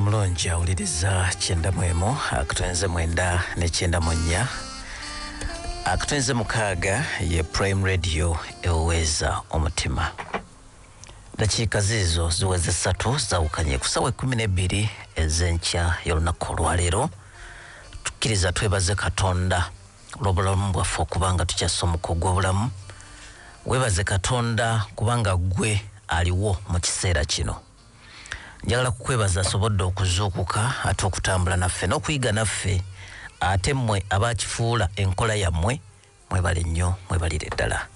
omulungi awuliriza kyenda mwemu akutenze mwenda nekyenda munya akutenze mukaaga ye Prime Radio eweza omutima. Dakiika zizo ziweze 3 zawukanye ku ssaawa 12 ez'enkya y'olunaku olwaleero. Tukkiriza twebaze Katonda olw'obulamu bwaffe okubanga tukyasomoka ogw'obulamu. Webaze Katonda kubanga gwe aliwo mu kiseera kino. Njagala kukwebaza asobodde okuzuukuka ate okutambula naffe n'okuyiga naffe ate mmwe abakifuula enkola yammwe mwebale nnyo mwebalire ddala.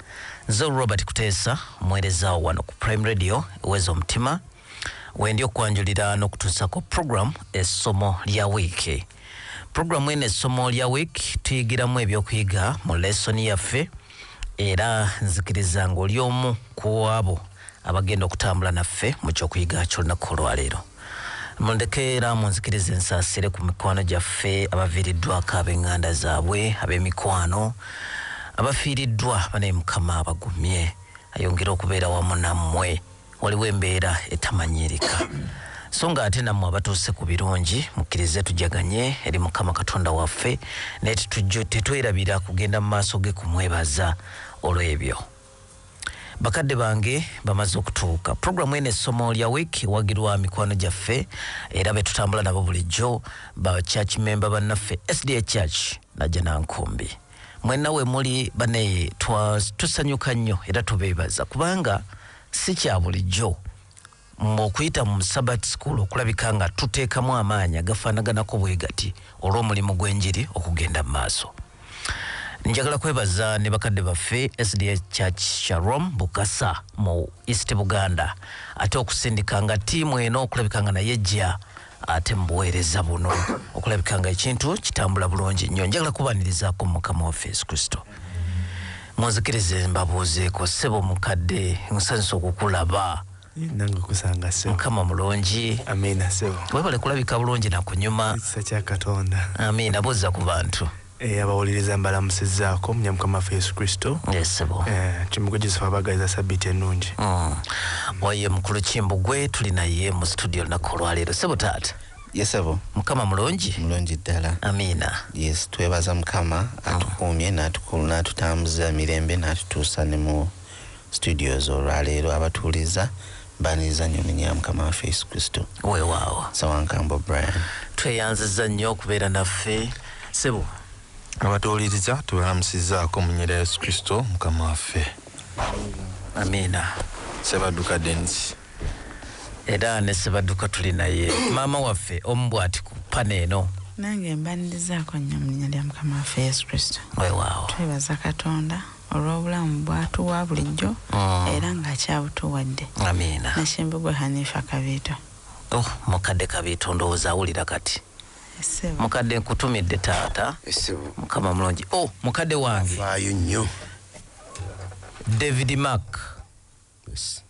Nze Robert Kuteesa mwerezawo wano ku Prime Radio eweza omutima wendi okwanjulira n'okutuusako program essomo lya wiiki. Program eno essomo lya wiiki tuyigiramu ebyokuyiga mu lesoni yaffe era nzikiriza ng'oli omu ku abo abagenda okutambula naffe mu kyokuyiga ky'olunaku olwaleero. Mundekeera munzikirize ensaasire ku mikwano gyaffe abaviiriddwako ab'eŋŋanda zaabwe ab'emikwano abafiiriddwa bane Mukama abagumye ayongera okubeera wamu nammwe waliwo embeera etamanyirika so nga ate nammwe abatuuse ku birungi mukkirize tujaganye eri Mukama Katonda waffe naye tetwerabira kugenda mu maaso ge kumwebaza olw'ebyo. Bakadde bange bamaze okutuuka. Programu eno essomo lya wiiki wagirwa mikwano gyaffe era betutambula nabo bulijjo ba church member bannaffe SDA Church najja Nankumbi. Mwenna we muli bane tusanyuka nnyo era tubeebaza kubanga si kya bulijjo okuyita mu Sabbath school okulabika nga tuteekamu amaanyi agafaanaganako bwe gati olw'omulimu gw'enjiri okugenda mu maaso. Njagala kwebaza ne bakadde baffe SDA Church Shalom Bukasa mu East Buganda ate okusindika nga tiimu eno okulabika nga naye ejja ate mbuweereza buno okulabika nga ekintu kitambula bulungi nnyo. Njagala kubanirizaako Mukama waffe Yesu Kristo. Munzikirize mbabuuzeeko ssebo mukadde nsanyusa okukulaba. Nange kusanga ssebo. Mukama mulungi. Amiina ssebo. Webale kulabika bulungi nakunyuma. Ekisa kya Katonda. Amiina buuza ku bantu. Abawuliriza mbalamusizzaako mu Mukama waffe Yesu Kristo. Yes ssebo. Kimugo Joseph abagaliza Sabbiiti ennungi. Oye mukulu Kimbugwe tuli naye mu studio lunaku olwaleero. Ssebo taata. Yes ssebo. Mukama mulungi. Mulungi ddala. Amiina. Yes twebaza Mukama atukuumye n'atutambuza mirembe n'atutuusa ne mu studios olwaleero abatuuliza baniriza nnyo nnyo Mukama waffe Yesu Kristo. Weewaawo. Sawankambo Brian. Tweyanziza nnyo okubeera naffe. Ssebo. Abatuuliriza tubalamusizzaako mu nnyera Yesu Kristo Mukama waffe. Amiina. Ssebaduka Dennis. Era ne Ssebaduka tuli naye maama waffe omubwati ku pana eno. Nange mbanirizaako nnyo mu nnyera ya Mukama waffe Yesu Kristo. Weewaawo. Twebaza Katonda olw'obulamu bwatuwa bulijjo era ng'akyabutuwadde. Amiina. Nakimbugwe Hanifa Kabiito. Mukadde Kabiito ndowooza awulira kati. Ssebo. Mukadde nkutumidde taata. Ssebo. Mukama mulungi. Mukadde wange. Faayo nnyo. David Mark. Yes.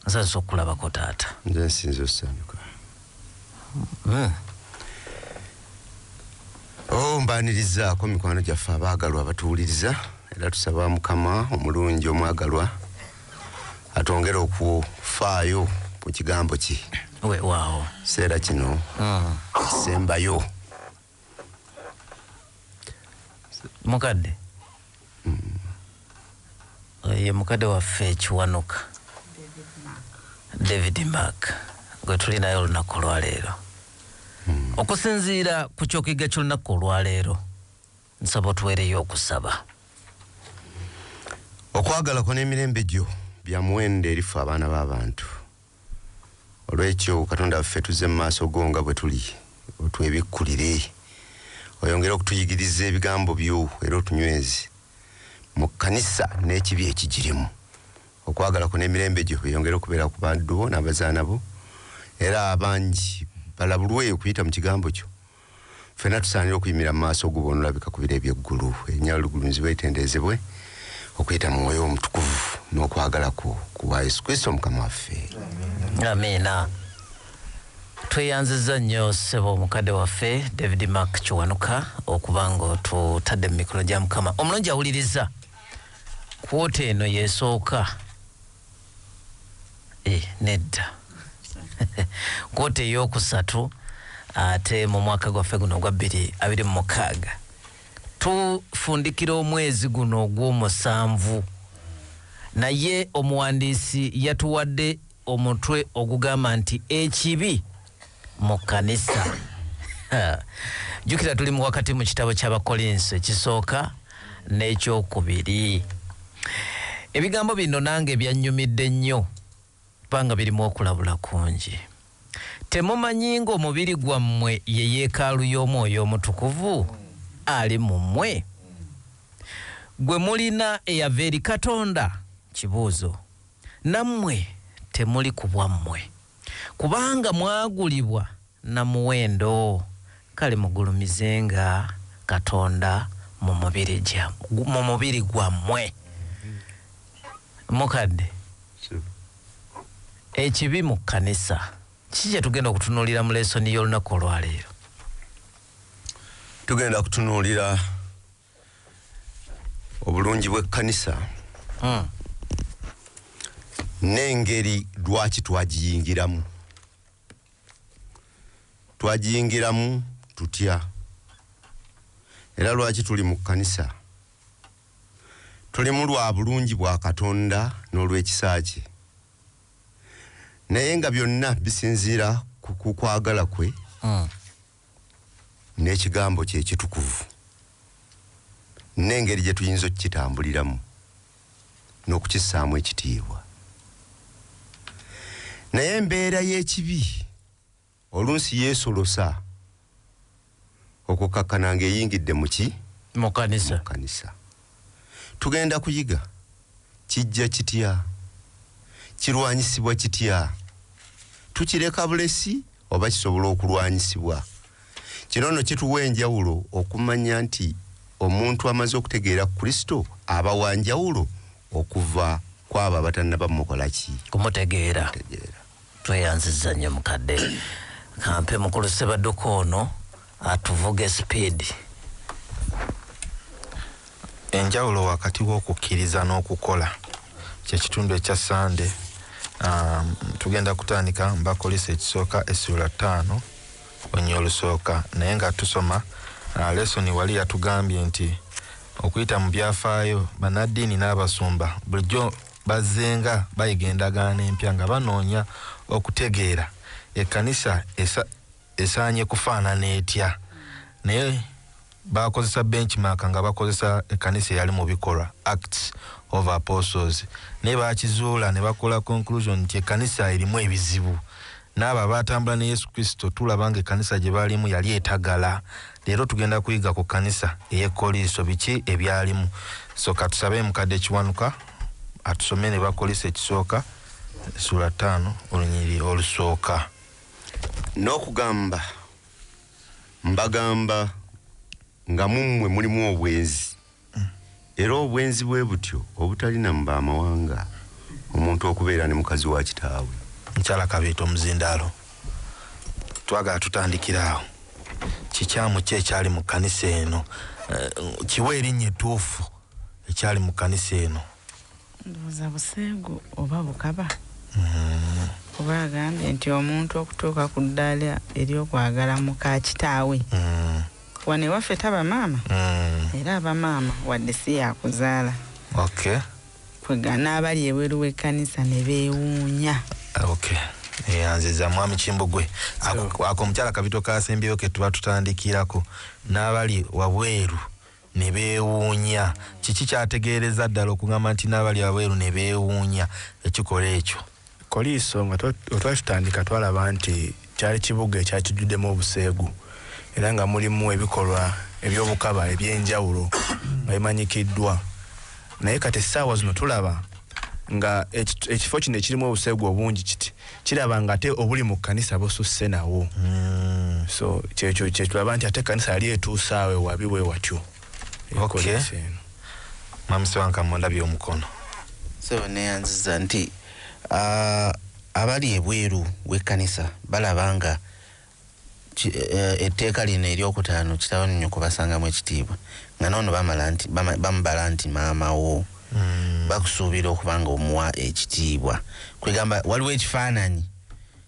Nsanzisa okulabako taata. Nze nsinza osanyuka. Mbanirizaako mikwano gyaffe abaagalwa abatuwuliriza era tusaba Mukama omulungi omwagalwa atongera okufaayo ku kigambo kye. Weewaawo. Seera kino sembayo. Mukadde. Ye mukadde waffe Kiwanuka. David Mark. Gwe tuli naye olunaku olwaleero. Okusinziira ku kyokuyiga ky'olunaku olwaleero nsaba otuweereyo okusaba. Okwagalako n'emirembe gyo bya muwendo erifu abaana b'abantu. Olw'ekyo Katonda waffe tuzze mu maaso go nga bwe tuli otwebikkulire oyongere okutuyigiriza ebigambo byo era otunyweze mu kkanisa n'ekibi ekigirimu. Okwagalako n'emirembe gyo oyongere okubeera ku baddu bo n'abazaana bo era abangi balabulwe okuyita mu kigambo kyo. Ffenna tusaanira okuyimira mu maaso go bw'onolabika ku biro eby'eggulu erinnya ligulumizibwe litendezebwe okuyita mu mwoyo omutukuvu n'okwagala ku bwa Yesu Kristo Mukama waffe. Amiina. Tweyanziza nnyo ssebo mukadde waffe David Mark Kiwanuka okuba ng'otutadde mu mikono gya Mukama. Omulungi awuliriza kwota eno yeesooka nedda kote yokusatu ate mu mwaka gwaffe guno gwa 2026 tufundikira omwezi guno ogw'omusanvu, naye omuwandiisi yatuwadde omutwe ogugamba nti ekibi mu kkanisa. Jukira tuli mu wakati mu kitabo ky'Abakolinso ekisooka n'ekyokubiri. Ebigambo bino nange byanyumidde nnyo kubanga birimu okulabula kungi. Temumanyi ng'omubiri gwammwe ye yeekaalu y'Omwoyo Omutukuvu ali mu mmwe, gwe mulina eyava eri Katonda? Kibuuzo. Nammwe temuli ku bwammwe, kubanga mwagulibwa na muwendo. Kale mugulumizenga Katonda mu mubiri gwammwe. Mukadde, ekibi mu kkanisa kiki tugenda okutunuulira mu lesoni y'olunaku olwaleero? Tugenda kutunuulira obulungi bw'ekkanisa n'engeri lwaki twagiyingiramu. Twagiyingiramu tutya, era lwaki tuli mu kkanisa. Tulimu lwa bulungi bwa Katonda n'olw'ekisa kye, naye nga byonna bisinziira ku kwagala kwe n'ekigambo kye ekitukuvu, n'engeri gye tuyinza okukitambuliramu n'okukissaamu ekitiibwa. Naye embeera y'ekibi olunsi yeesolosa okukakkana ng'eyingidde mu kkanisa. Tugenda kuyiga kijja kitya, kirwanyisibwa kitya, tukireka bulesi oba kisobola okulwanyisibwa. Kino nno kituwa enjawulo okumanya nti omuntu amaze okutegeera Kristo aba wa njawulo okuva kwabo abatannaba mukola ki? Kumutegeera. Tweyanziza nnyo mukadde. Kampe mukulu Sebadduka ono atuvuge speed. Enjawulo wakati w'okukkiriza n'okukola kye kitundu ekya Sande. Tugenda kutandika Bakolisa ekisooka essula 5 onyo olusooka, naye nga tusoma lesoni wali yatugambye nti okuyita mu byafaayo bannaddiini n'abasumba bulijjo bazenga bayiga endagaano empya nga banoonya okutegeera ekkanisa esaanye kufaanana etya, naye bakozesa benchmark nga bakozesa ekkanisa eyali mu bikolwa Acts of Apostles, naye bakizuula ne bakola conclusion nti ekkanisa erimu ebizibu. N'abo abatambula ne Yesu Kristo tulaba nga ekkanisa gye baalimu yali etagala. Leero tugenda kuyiga ku kkanisa ey'Ekoliso biki ebyalimu. So katusabe mukadde Kiwanuka atusome ne Bakolisa ekisooka essula 5 olunyiri olusooka. N'okugamba mbagamba nga mummwe mulimu obwenzi, era obwenzi bwe butyo obutalina mu baamawanga, omuntu okubeera ne mukazi wa kitaawe. Nkyala Kabeeta Omuzindaalo, twagala tutandikiraawo. Kikyamu ki ekyali mu kkanisa eno? Kiwa erinnya ettuufu ekyali mu kkanisa eno? Ndowooza buseegu oba bukaba. Kuba agambye nti omuntu okutuuka ku ddaala ery'okwagala muka kitaawe. Wano ewaffe taba maama, era abamaama wadde si yakuzaala. Okay. Kwegana abali ebweru w'ekkanisa ne beewuunya. Okay. Anziza mwami Kimbugwe. Ako omukyala Kabito Kasembyeyo ke tuba tutandikirako n'abali wabweru ne beewuunya. Kiki kyategeereza ddala okugamba nti n'abali wabweru ne beewuunya ekikola ekyo? Koliiso nga twatutandika twalaba nti kyali kibuga ekyakijjuddemu obuseegu, era nga mulimu ebikolwa eby'obukaba eby'enjawulo nga bimanyikiddwa. Naye kati essaawa zino tulaba nga ekifo kino ekirimu obuseegu obungi kiraba nga ate obuli mu kkanisa bususse nawo. So kyekyo tulaba nti ate ekkanisa yali etuusaawe wabi bwe watyo. Okay. Mwami Sewanka mondabye omukono. So neyanziza nti abali ebweru w'ekkanisa balaba nga etteeka lino eryokutaano kitaawe nnyo kubasangamu ekitiibwa, nga noono bamubala nti maama wo. Bakusuubira okuba nga omuwa ekitiibwa. Kwegamba waliwo ekifaananyi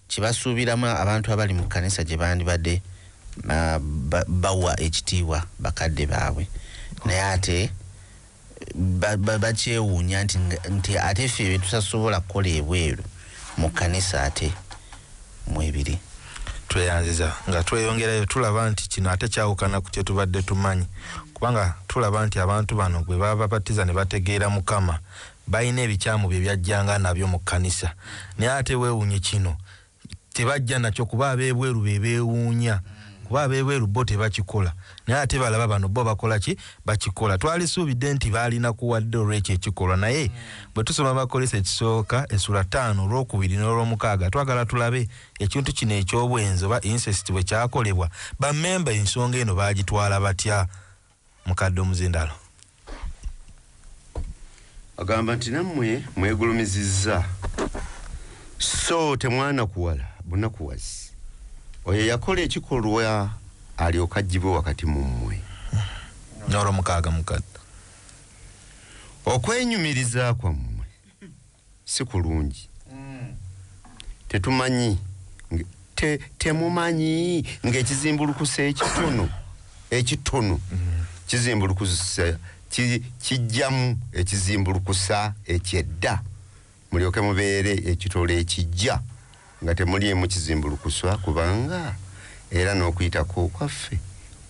kibasuubiramu abantu abali mu kanisa gye bandibadde bawa ekitiibwa bakadde baabwe naye ate bakyewuunya nti ate ffe betusasobola kukola ebweru mu kanisa ate mwebiri. Tweyanziza nga tweyongerayo tulaba nti kino ate kyawukana ku kye tubadde tumanyi kubanga tulaba nti abantu bano gwe baba babatiza ne bategeera Mukama balina ebikyamu bye byajjanga nabyo mu kanisa naye ate weewuunye kino tebajja nakyo kuba abeebweru beewuunya kuba abeebweru bo tebakikola naye ate balaba bano bo bakola ki bakikola. Twalisuubidde nti baalina kuwadde olw'ekyo ekikolwa naye bwe tusoma Abakolose ekisooka essula 5 olw'okubiri n'olw'omukaaga twagala tulabe ekintu kino eky'obwenzi oba incest bwe kyakolebwa bammemba ensonga eno baagitwala batya. Mukadde Omuzindalo agamba nti nammwe mwegulumizizza so temwana kuwala bunakuwazi oyo yakola ekikolwa alyoka ajjibwe wakati mu mmwe. n'olw'omukaaga mukadde okwenyumiriza kwammwe si kulungi tetumanyi temumanyi ng'ekizimbulukusa ekitono kizimbulukusa kijjamu ekizimbulukusa ekyedda mulyoke mubeere ekitolo ekijja nga temuliemu kizimbulukuswa kubanga era n'okuyitako kwaffe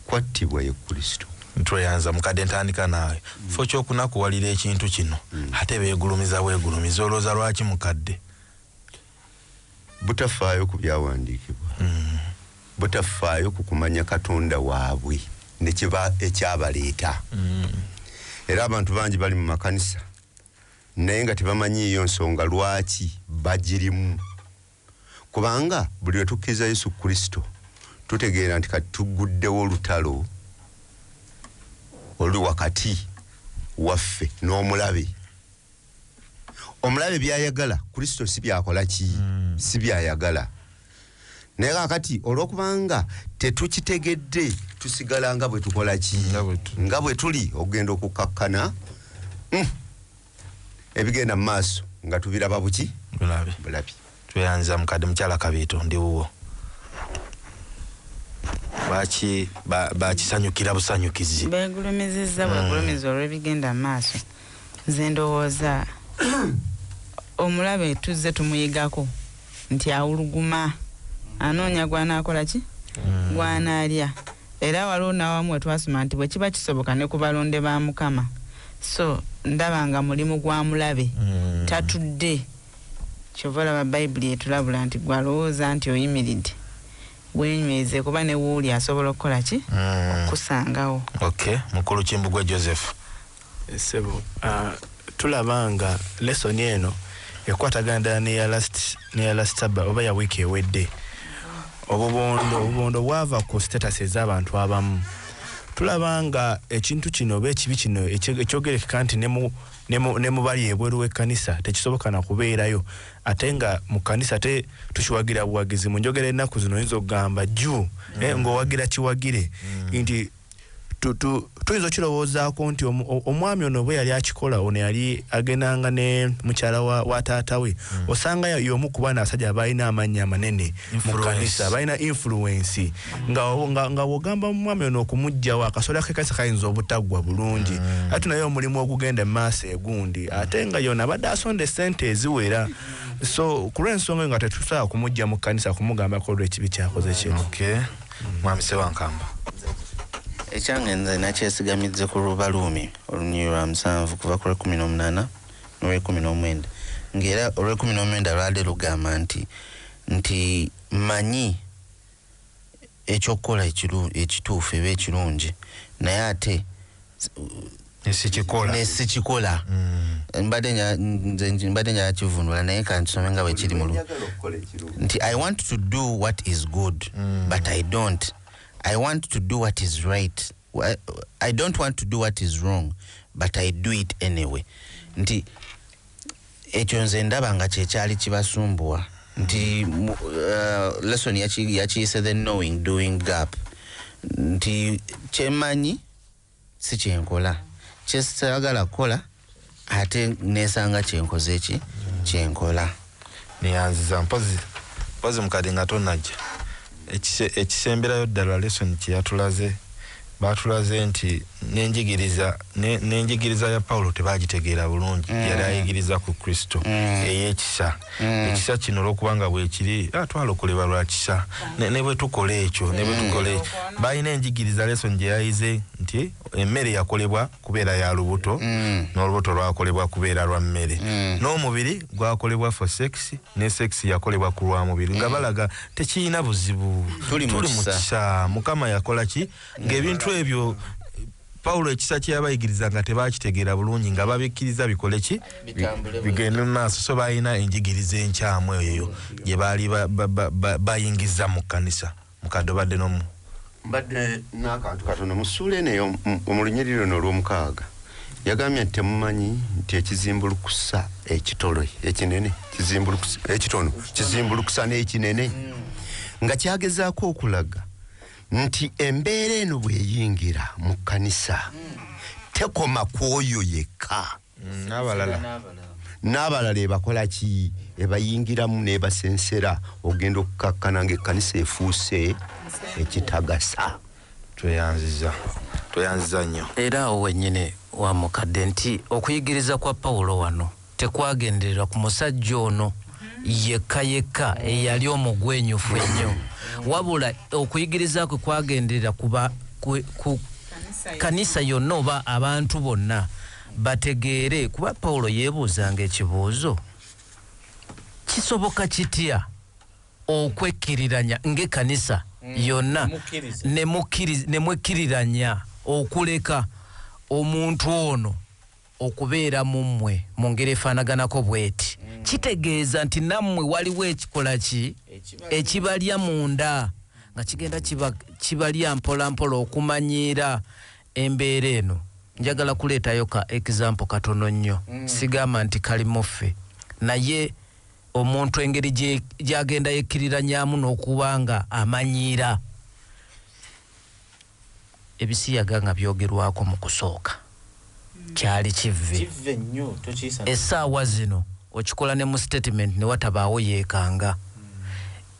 kwattibwa ye Kristo. Tweyanza mukadde ntandika naawe fo ky'okunakuwalira ekintu kino ate beegulumiza weegulumiza olowooza lwaki mukadde? Butafaayo ku byawandiikibwa butafaayo ku kumanya Katonda waabwe ne kiba ekyabaleeta. Era abantu bangi bali mu makanisa naye nga tebamanyiiyo nsonga lwaki bagirimu kubanga buli lwe tukkiriza Yesu Kristo tutegeera nti kati tuguddewo olutalo oli wakati waffe n'omulabe. Omulabe byayagala Kristo si byakola ki si byayagala naye kakati olw'okubanga tetukitegedde tusigala nga bwe tukola ki nga bwe tuli okugenda okukakkana ebigenda mu maaso nga tubiraba buki bulabi. Tweyanza mukadde mukyala Kabiito ndi wuwo bakisanyukira busanyukizi beegulumizizza bwegulumiza olw'ebigenda mu maaso. Nze ndowooza omulabe tuzze tumuyigako nti awuluguma anoonya gwanaakola ki gwanaalya era waliwo nawamu we twasoma nti bwe kiba kisoboka ne ku balonde ba Mukama so ndaba nga mulimu gwa mulabe tatudde kyova olaba Bayibuli etulabula nti gwalowooza nti oyimiridde wenyweze kuba ne wuuli asobola okukola ki okusangawo. Okay, mukulu Kimbugwe Joseph. Sebo tulaba nga lesson eno ekwatagana ne ya last saba oba ya wiki ewedde obubondo bwava ku status ez'abantu abamu. Tulaba nga ekintu kino oba ekibi kino ekyogerekeka nti ne mu bali ebweru w'ekkanisa tekisoboka na kubeerayo ate nga mu kkanisa te tukiwagira buwagizi mu njogera ennaku zino oyinza okugamba jju ng'owagira kiwagire nti tuyinza okirowoozaako nti omwami ono bwe yali akikola ono yali agendanga ne mukyala wa taata we osanga y'omu ku baana abasajja balina amannya amanene mu kkanisa balina influence nga wogamba omwami ono okumuggyawo akasolya k'ekkanisa kayinza obutaggwa bulungi ate naye omulimu ogugenda mu maaso egundi ate nga yona abadde asonda essente eziwera so ku lw'ensonga nga tetusobola kumuggya mu kkanisa kumugambako olw'ekibi kyakoze kino. Mwami Sewankamba ekyange nze nakyesigamidde ku Lubaluumi olunyiri lwa 7 kuva ku 18 n'olw'19 ng'era olw'19 lwadde lugamba nti manyi ekyokukola ekituufu eba ekirungi naye ate nesikikola. mbadde njala kivunula naye kantusome nga bwe kiri mu nti I want to do what is good but I don't. I want to do what is right. I don't want to do what is wrong, but I do it anyway. Nti ekyo nze ndaba nga kyekyali kibasumbuwa nti lesson yakiyise the knowing doing gap nti kyemanyi si kyenkola kyesagala kukola ate nesanga kyenkoze eki kyenkola. niyanziza mpozi mpozi mukadde nga tonajja ekisemberayo ddala lesson kyeyatulaze batulaze nti n'enjigiriza ya Pawulo tebagitegeera bulungi yali ayigiriza ku Kristo ey'ekisa ekisa kino olw'okubanga bwekiri twalokolebwa lwa kisa ne bwe tukola ekyo balina enjigiriza lesson gye yayize nti emmere yakolebwa kubeera ya lubuto n'olubuto lwakolebwa kubeera lwa mmere n'omubiri gwakolebwa for sex ne sex yakolebwa ku lwa mubiri nga balaga tekiyina buzibu tuli mu kisa Mukama yakola ki ng'ebintu ebyo Pawulo ekisa kye yabayigiriza nga tebakitegeera bulungi nga babikkiriza bikole ki bigende maaso so balina enjigiriza enkyamu eyo gye baali bayingiza mu kkanisa mukadde badde nomu badde n'akantu katono mu ssuula eno mu lunyiriri luno olw'omukaaga yagambye nti temumanyi nti ekizimbulukusa ekitole ekinene ekitono kizimbulukusa n'ekinene nga kyagezaako okulaga nti embeera eno bweyingira mu kkanisa tekoma kwoyo yekka n'abalala ebakola ki ebayingiramu n'ebasensera ogenda okukakkana ng'ekkanisa efuuse ekitagasa. tweyanziza nnyo era awo wennyini wa mukadde nti okuyigiriza kwa Pawulo wano tekwagenderera ku musajja ono yekka eyali omugwenyufu ennyo wabula okuyigiriza kwe kwagenderera ku kanisa yonna oba abantu bonna bategeere kuba Pawulo yeebuuzanga ekibuuzo kisoboka kitya okwekkiriranya ng'ekkanisa yonna ne mwekkiriranya okuleka omuntu ono okubeera mu mmwe mu ngeri efaanaganako bw'eti kitegeeza nti nammwe waliwo ekikola ki ekibalya munda nga kigenda kibalya mpolampola okumanyiira embeera eno. Njagala kuleetayo ka example katono nnyo sigamba nti kalimuffe naye omuntu engeri gyagenda yekkiriranyamu n'okubanga amanyiira ebisiyaga nga byogerwako mu kusooka kyali kivve essaawa zino okikola ne mu statement ne watabaawo yeekanga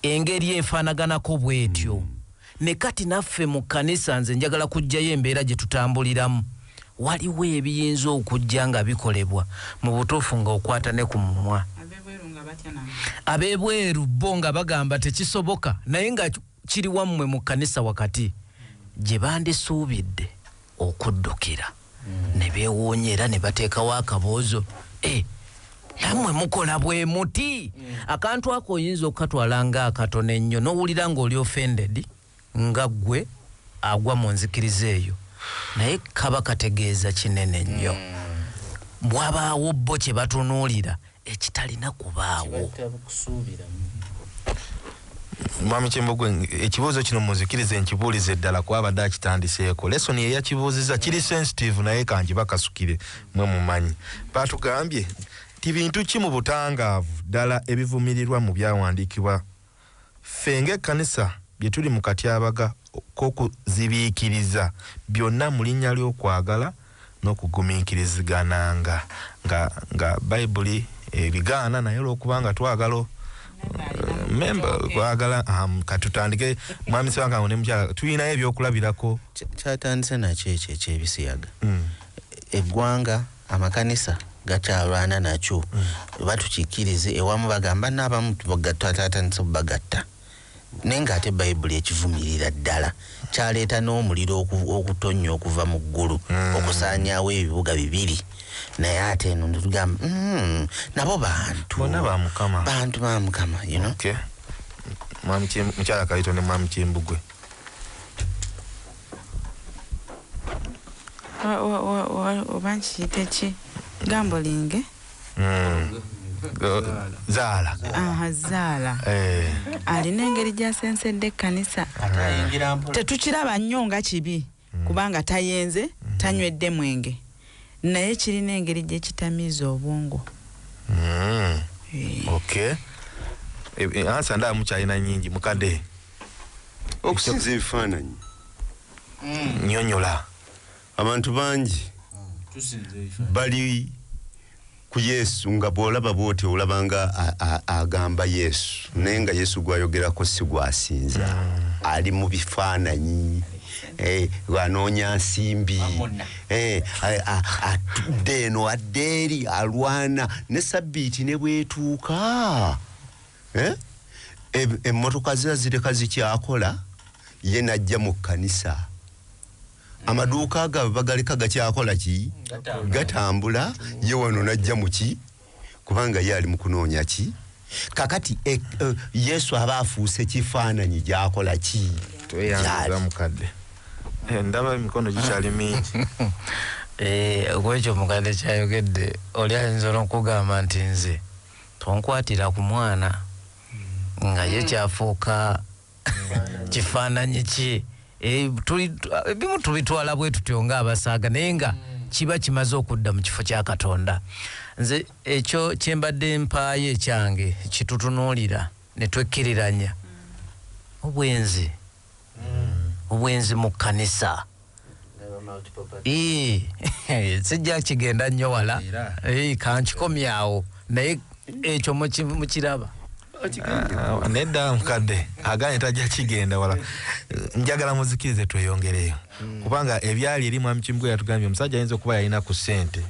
engeri efaanaganako bw'etyo ne kati naffe mu kkanisa nze njagala kuggyayo embeera gye tutambuliramu waliwo ebiyinza okujja nga bikolebwa mu butuufu nga okwata ne ku mumwa ab'ebweru bo nga bagamba tekisoboka naye nga kiri wammwe mu kkanisa wakati gye bandisuubidde okuddukira ne beewoonyera ne bateekawo akaboozo nammwe mukola bwe muti akantu ako oyinza okukatwala nga akatono ennyo n'owulira ng'oli offended nga ggwe agwa mu nzikiriza eyo naye kaba kategeeza kinene nnyo bw'abaawo bo kye batunuulira ekitalina kubaawo. Mwami Kimbugwe ekibuuzo kino muzikirize nkibuulize ddala kwabadde akitandiseeko lesoni eyakibuuziza kiri sensitive naye kanji bakasukire mwe mumanyi batugambye ti bintu ki mu butangaavu ddala ebivumirirwa mu byawandiikibwa ffe ng'ekkanisa bye tuli mu katyabaga k'okuzibiikiriza byonna mu linnya ly'okwagala n'okugumiikirizigananga nga bayibuli ebigaana naye olw'okubanga twagala memba kwagala katutandike mwami Sewanga ne mukyala tuyinayo ebyokulabirako kyatandise nakyo ekyo ekyebisiyaga eggwanga amakanisa gakyalwana nakyo batukikirize ewamu bagamba n'abamu twatandise bagatta naye ng'ate bayibuli ekivumirira ddala kyaleeta n'omuliro okutonnya okuva mu ggulu okusaanyaawo ebibuga bibiri naye ate eno netugamba nabo bantu bonna ba Mukama bantu ba Mukama you know. Okay. Mwami Mukyala Kaito ne Mwami Kimbugwe oba nkiyite ki gambolinge Zaala Zaala alina engeri gyasensedde ekkanisa tetukiraba nnyo nga kibi kubanga tayenze tanywedde mwenge naye kirina engeri gyekitamiiza obwongo. Okay. Ansa ndaa mukyalina nnyingi mukadde okusinza ebifaananyi nnyonnyola abantu bangi bali ku Yesu nga bwolaba bwoti olabanga agamba Yesu naye nga Yesu gwayogerako si gwasinza ali mu bifaananyi wanoonya nsimbi atudde eno adde eri alwana ne sabbiiti ne bwetuuka emmotoka zireka zikyakola ye najja mu kkanisa amaduuka agabwe bagaleka gakyakola ki gatambula ye wano najja mu ki kubanga ye ali mu kunoonya ki kakati Yesu aba afuuse kifaananyi gyakola ki tweyanza mukadde ndaba emikono gikyali mingi okwekyo mukadde kyayogedde oli ayinza n'okugamba nti nze tonkwatira ku mwana nga ye kyafuuka kifaananyi ki ebimu tubitwala bwe tutyo ng'abasaaga naye nga kiba kimaze okudda mu kifo kya Katonda. Nze ekyo kyembadde mpaayo ekyange kitutunuulira ne twekkiriranya obwenzi mu kkanisa sijja kigenda nnyo wala kankikomyawo naye ekyo mukiraba nedda mukadde aganye tajja kigenda wala njagala muzikirize tweyongereyo kubanga ebyali eri mwami Kimbugwe yatugambye omusajja ayinza okuba yalina ku ssente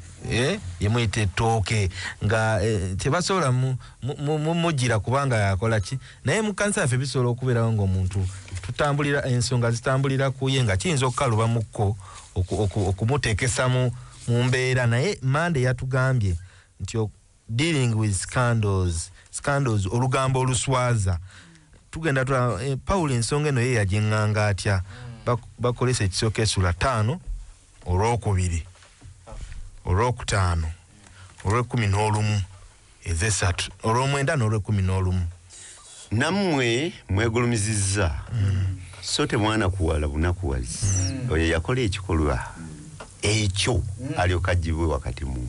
yemuyita ettooke nga tebasobola mugira kubanga yakola ki naye mu kanisa yaffe bisobola okubeerawo ng'omuntu tutambulira ensonga zitambulira ku ye nga kiyinza okukaluba mukko okumuteekesa mu mbeera naye Mande yatugambye nti dealing with scandals olugambo oluswaza tugenda Pawulo ensonga eno ye yagiŋŋanga atya bakolesa ekisooka Essula 5 olwokubiri olwokutaano olw'ekumi ez'esatu olw'omwenda n'olw'ekumi nammwe mwegulumizizza so temwana kuwala bunakuwazi oyo yakola ekikolwa ekyo alyoka agibwe wakati mu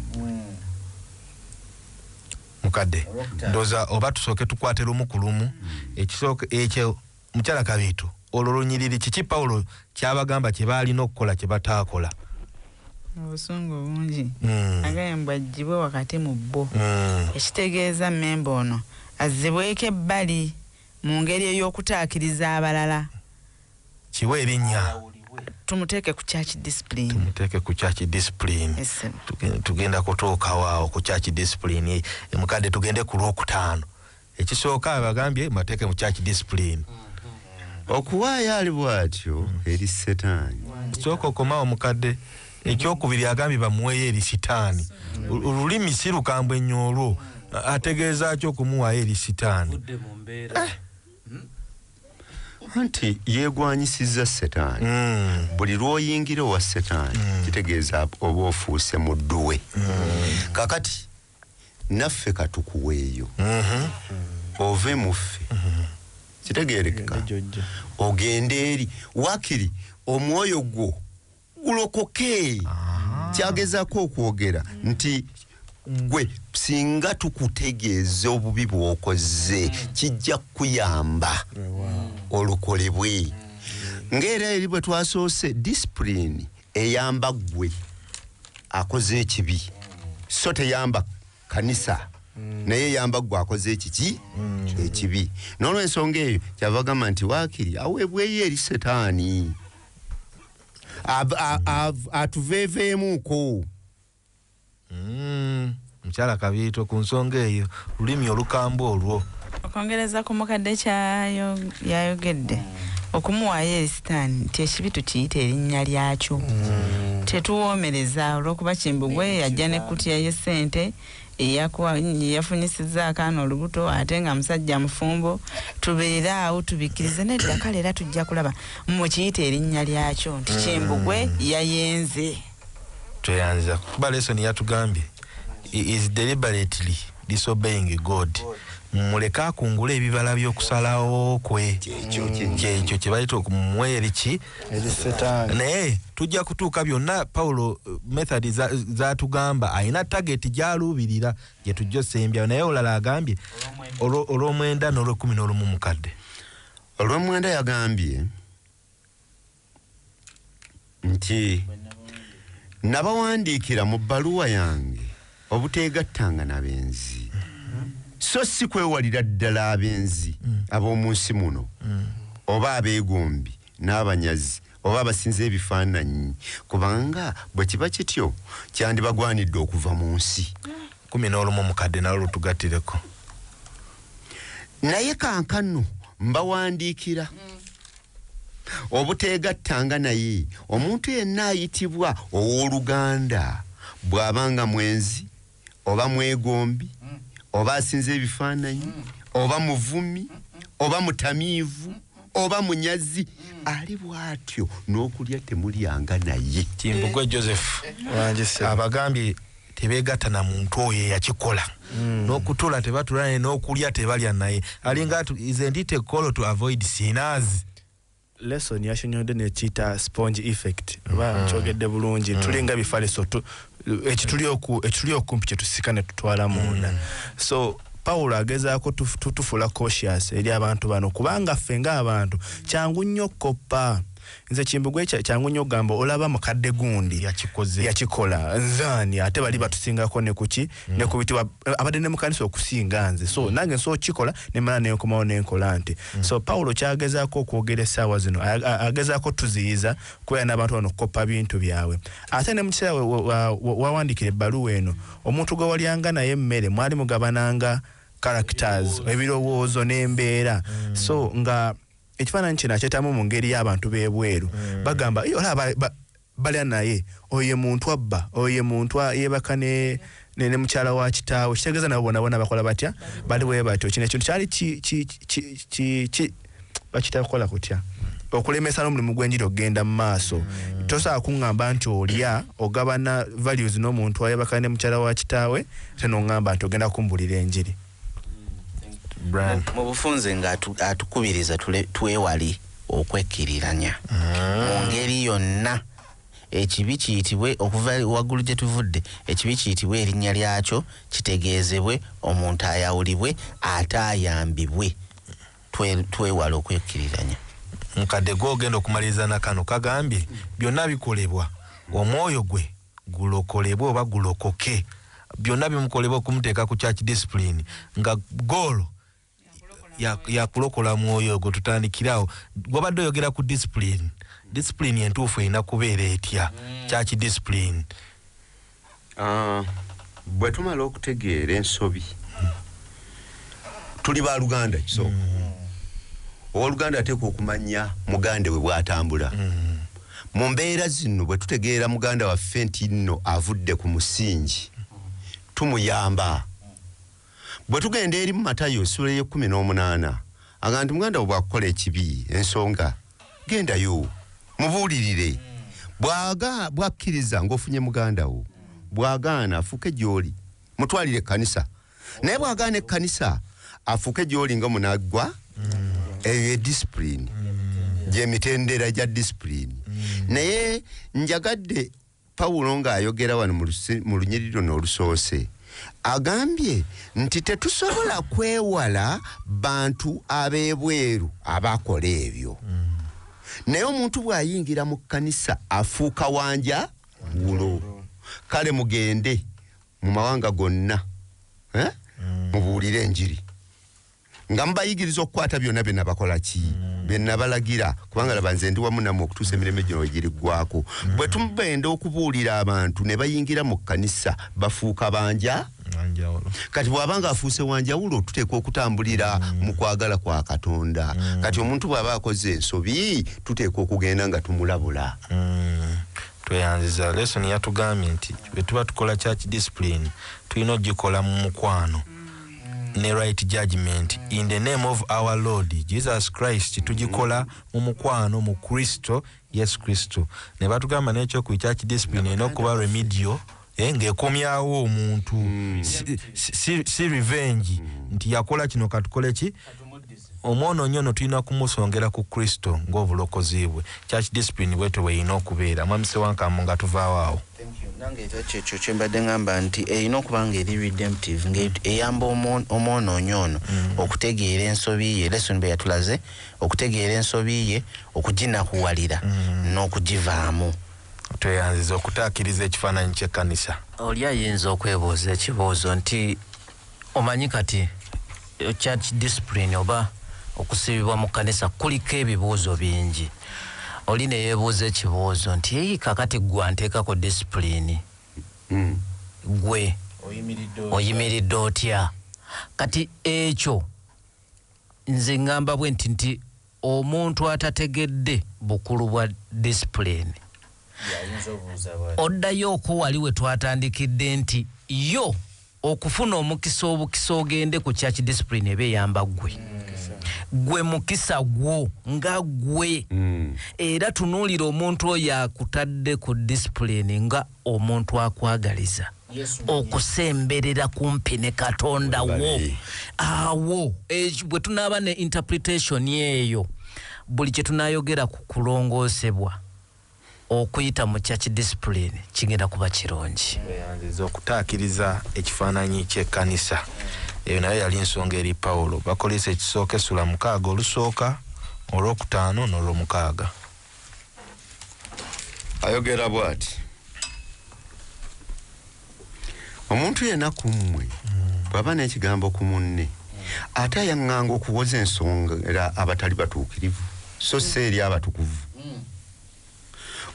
mukadde ndoza oba tusooke tukwate lumu ku lumu ekisooka ekyo mukyala Kabiito olwo lunyiriri kiki Pawulo kyabagamba kye baalina okukola kye bataakola obusungu bungi agambye agibwe wakati mu bo ekitegeeza mmemba ono azibweko ebbali mu ngeri ey'okutaakiriza abalala kiwe erinnya tumuteeke ku church discipline tugenda kutuukawo ku church discipline mukadde tugende ku lwokutaano ekisooka abagambye mateeke mu church discipline okuwaayo ali bw'atyo eri Setaani sooka okomawo mukadde ekyokubiri agambye bamuweeyo eri Sitaani olulimi si lukambwe nnyo olwo ategeeza ki okumuwaayo eri Sitaani nti yeegwanyisizza Setaani buli lw'oyingira owa Setaani kitegeeza oba ofuuse muddu we kakati naffe katukuweeyo ove muffe kitegeerekeka ogende eri wakiri omwoyo gwo gulokoke kyagezaako okwogera nti gwe singa tukutegeeza obubi bw'okoze kijja kuyamba olukolebwe ng'era eri bwe twasoose disipulini eyamba gwe akoze ekibi so teyamba kanisa naye yamba gwe akoze ekiki ekibi n'olw'ensonga eyo kyava gamba nti waakiri aweebweyo eri Setaani atuveeveemuuko mukyala Kabiito ku nsonga eyo lulimi olukambwe olwo okwongereza ku mukadde yayogedde okumuwaayo eri Setaani nti ekibi tukiyita erinnya lyakyo tetuwoomereza olw'okuba Kimbugwe yajja n'ekkutiya y'essente eyafunyisiza akaana olubuto ate nga musajja mufumbo tubeere awo tubikkirize nedda kale era tujja kulaba mukiyita erinnya lyakyo nti Kimbugwe yayenze tweyanza kuba lesoni yatugambye is deliberately disobeying God muleka akungula ebibala by'okusalawo kwe kyekyo kye bayita okumuweeri ki naye tujja kutuuka byonna Pawulo method zatugamba ayina target gy'aluubirira gye tujja osembyawo naye olala agambye olw'omwenda n'olw'ekumi mukadde olw'omwenda yagambye nti nabawandiikira mu bbaluwa yange obutegattanga n'abenzi so si kwewalira ddala abenzi ab'omu nsi muno oba abeegombi n'abanyazi oba abasinza ebifaananyi kubanga bwe kiba kityo kyandibagwanidde okuva mu nsi 11 mukadde nalo lutugattireko naye kankano mbawandiikira obutegattanga naye omuntu yenna ayitibwa ow'oluganda bw'abanga mwenzi oba mwegombi oba asinza ebifaananyi oba muvumi oba mutamiivu oba munyazi ali bw'atyo n'okulya temulyanga naye. Kimbugwe Joseph abagambye tebeegatta na muntu oyo eyakikola n'okutula tebatula n'okulya tebalya naye alinga isn't it a call to avoid sinners. Lesson yashinyodde ne chita sponge effect oba nkyogedde bulungi tulinga bifaliso ekituli okumpi kye tusikane tutwala munda so Paulo agezaako tutufula cautious eri abantu bano kubanga ffe ng'abantu kyangu nnyo koppa nze Kimbugwe kyangu nnyo gamba olaba mukadde gundi yakikola nzani ate bali batusingako ne kuki ne kubitibwa abadde ne mukanisa okusinga nze so nange nso kikola ne mala ne nkomawo n'enkola nti so Paulo kyagezaako okwogera essaawa zino agezaako tuziyiza kubeera n'abantu bano koppa bintu byabwe ate ne mu kiseera wawandikira ebbaluwa eno omuntu gwe walyanga naye emmere mwali mugabananga characters ebirowoozo n'embeera so nga ekifaananyi kino akyetamu mu ngeri y'abantu b'ebweru bagamba olaba balya naye oyo muntu abba oyo muntu yeebaka ne mukyala wa kitaawe kitegeeza nabo bona bakola batya bali bwe batyo kino ekintu kyali bakitakola kutya okulemesa n'omulimu gw'enjiri okugenda mu maaso tosobola kuŋŋamba nti olya ogabana values n'omuntu ayebaka ne mukyala wa kitaawe ate n'oŋŋamba nti ogenda kumbulira enjiri. Mu bufunze nga atukubiriza twewali okwekkiriranya mu ngeri yonna ekibi kiyitibwe okuva waggulu gye tuvudde ekibi kiyitibwe erinnya lyakyo kitegeezebwe omuntu ayawulibwe ate ayambibwe twewala okwekkiriranya. Mukadde gw'ogenda okumaliriza na kano kagambye byonna bikolebwa omwoyo gwe gulokolebwe oba gulokoke byonna bimukolebwa okumuteeka ku church discipline nga goolo yakulokola mwoyo ogwo tutandikirawo gwabadde oyogera ku discipline entuufu erina kubeera etya church discipline. Bwe tumala okutegeera ensobi tuli ba Luganda kisooka owooluganda ateeka okumanya mugande we bw'atambula mu mbeera zino bwe tutegeera muganda waffe nti nno avudde ku musingi tumuyamba. Bwe tugenda eri mu Matayo sura ye 18 agamba muganda bw'akola ekibi ensonga gendayo mubuulirire bw'akkiriza ng'ofunye muganda wo bw'agaana afuuke gy'oli mutwalire kanisa naye bw'agaana ekkanisa afuuke gy'oli nga munaggwa eyo discipline gyemitendera gya discipline naye njagadde Paulo ng'ayogera wano mu lunyiriro n'olusoose agambye nti tetusobola kwewala bantu ab'ebweru abakola ebyo naye omuntu bw'ayingira mu kkanisa afuuka wanja wulo kale mugende mu mawanga gonna mubuulire enjiri nga mubayigiriza okukwata byonna bye nabakola ki bye nabalagira kubanga laba nze ndi wamu nammwe okutuusa emirembe gino wegiriggwako bwe tumubenda okubuulira abantu ne bayingira mu kkanisa bafuuka banja kati bw'abanga afuuse wanjawulo tuteeka okutambulira mu kwagala kwa Katonda kati omuntu bw'aba akoze ensobi tuteeka okugenda nga tumulabula. Tweyanziza lesson yatugambye nti bwe tuba tukola church discipline tulina ogikola mu mukwano ne right judgment in the name of our Lord Jesus Christ tugikola mu mukwano mu Kristo Yesu Kristo ne batugamba n'ekyo ku church discipline n'okuba remedial ng'ekomyawo omuntu si revenge nti yakola kino katukole ki omwono nyono tulina kumusongera ku Kristo ng'obulokozi bwe church discipline bwetyo bweyina okubeera mwamise wankambo nga tuvaawo awo. Nange ekyo kyembadde ngamba nti erina okuba ng'eri redemptive eyamba omwono nyono okutegeera ensobi ye lesson bwe yatulaze okutegeera ensobi ye okuginakuwalira n'okugivaamu tweyanziza okutaakiriza ekifaananyi ky'ekkanisa. Oli ayinza okwebuuza ekibuuzo nti omanyi kati church discipline oba okusibibwa mu kkanisa kuliko ebibuuzo bingi. Oli ne yeebuuza ekibuuzo nti kakati gwe anteekako discipline gwe oyimiridde otya? Kati ekyo nze ngamba bwe nti omuntu atategedde bukulu bwa discipline oddayo okwo wali we twatandikidde nti yo okufuna omukisa obukisa ogende ku church discipline ebe eyamba gwe mukisa gwo nga gwe era tunuulira omuntu oyo akutadde ku discipline nga omuntu akwagaliza okusemberera kumpi ne Katonda wo awo bwe tunaaba ne interpretation yeeyo buli kye tunayogera ku kulongoosebwa okuyita mu church discipline kigenda kuba kirungi. Yanziza okutaakiriza ekifaananyi ky'ekkanisa eyo nayo yali ensonga eri Pawulo. Bakolesa ekisooka essula 6 olusooka olw'okutaano n'olw'omukaaga. Ayogera bw'ati omuntu yenna ku mmwe bw'aba n'ekigambo ku munne ate ayaŋŋanga okuwoza ensonga era abatali batuukirivu so si eri abatukuvu.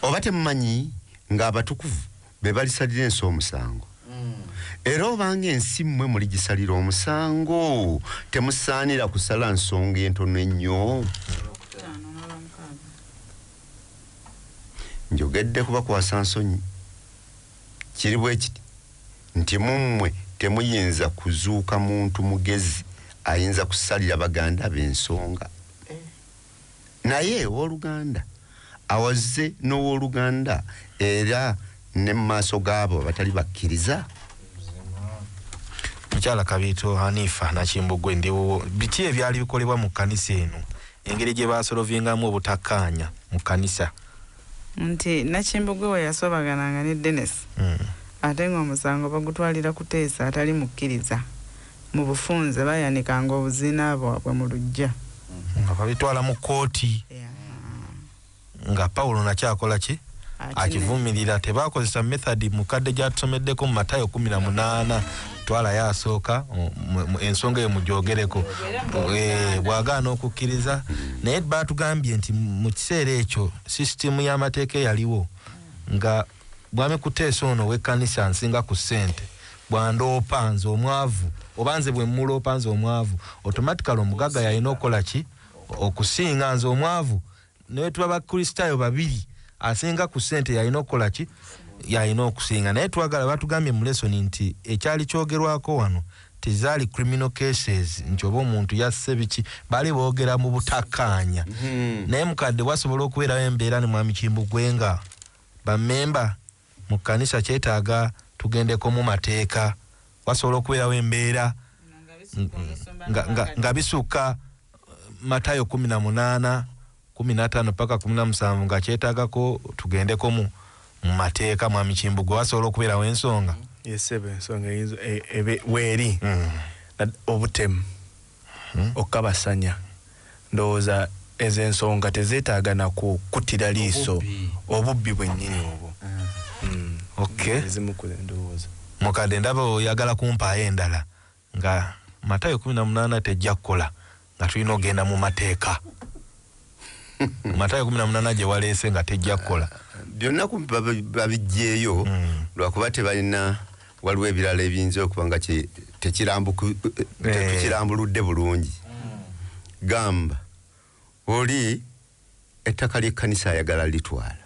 Oba temumanyi ng'abatukuvu be balisalira ensi omusango era obanga ensi mmwe muligisalira omusango temusaanira kusala nsonga entono ennyo. Njogedde kubakwasa nsonyi kiri bwe kiti nti mummwe temuyinza kuzuuka muntu mugezi ayinza kusalira baganda b'ensonga naye owooluganda awaze n'owooluganda era ne mu maaso gaabo abatali bakkiriza. Mukyala Kabiito Hanifa Nakimbugwe ndiwo biki ebyali bikolebwa mu kkanisa eno engeri gye baasolovingamu obutakkaanya mu kkanisa? Nti Nakimbugwe we yasobagananga ne Dennis ate ng'omusango bagutwalira kuteesa atali mukkiriza mu bufunze bayanikanga obuzina bwabwe mu luggya nga babitwala mu kkooti nga Pawulo nakyakola ki akivumirira. Tebakozesa method mukadde gyatusomeddeko mu Matayo 18 twala yasooka ensonga eyo mugyogereko bwagaana okukkiriza naye batugambye nti mu kiseera ekyo sisitimu y'amateeka yaliwo nga bwame kuteesa ono w'ekkanisa nsinga ku ssente bwandoopa nze omwavu oba nze bwe mmuloopa nze omwavu automatically omugaga yalina okukola ki okusinga nze omwavu naye tuba bakristaayo babiri asinga ku ssente yalina okukola ki yalina okusinga. Naye twagala batugambye mu lesoni nti ekyali kyogerwako wano tezaali criminal cases nti oba omuntu yasse biki bali boogera mu butakkaanya naye mukadde wasobola okubeerawo embeera ne Mwami Kimbugwe nga bammemba mu kkanisa kyetaaga tugendeko mu mateeka wasobola okubeerawo embeera nga bisukka Matayo 18 15 paka 17 nga kyetaagako tugendeko mu mateeka. Mwami Kimbugwe wasobola okubeerawo ensonga? Yesebe ensonga weeri obutemu okukabasanya ndowooza ezo ensonga tezeetaaga na kukuttira liiso obubbi bwennyini obwo. Ezimukule ndowooza mukadde ndaba oyagala kumpaayo endala nga Matayo 18 tejja kukola nga tulina ogenda mu mateeka. Matayo 18 gye waleese nga tejja kukola byonna babijjeeyo lwakuba tebalina waliwo ebirala ebiyinza okuba nga tekirambuludde bulungi. Gamba oli ettaka ly'ekkanisa ayagala litwala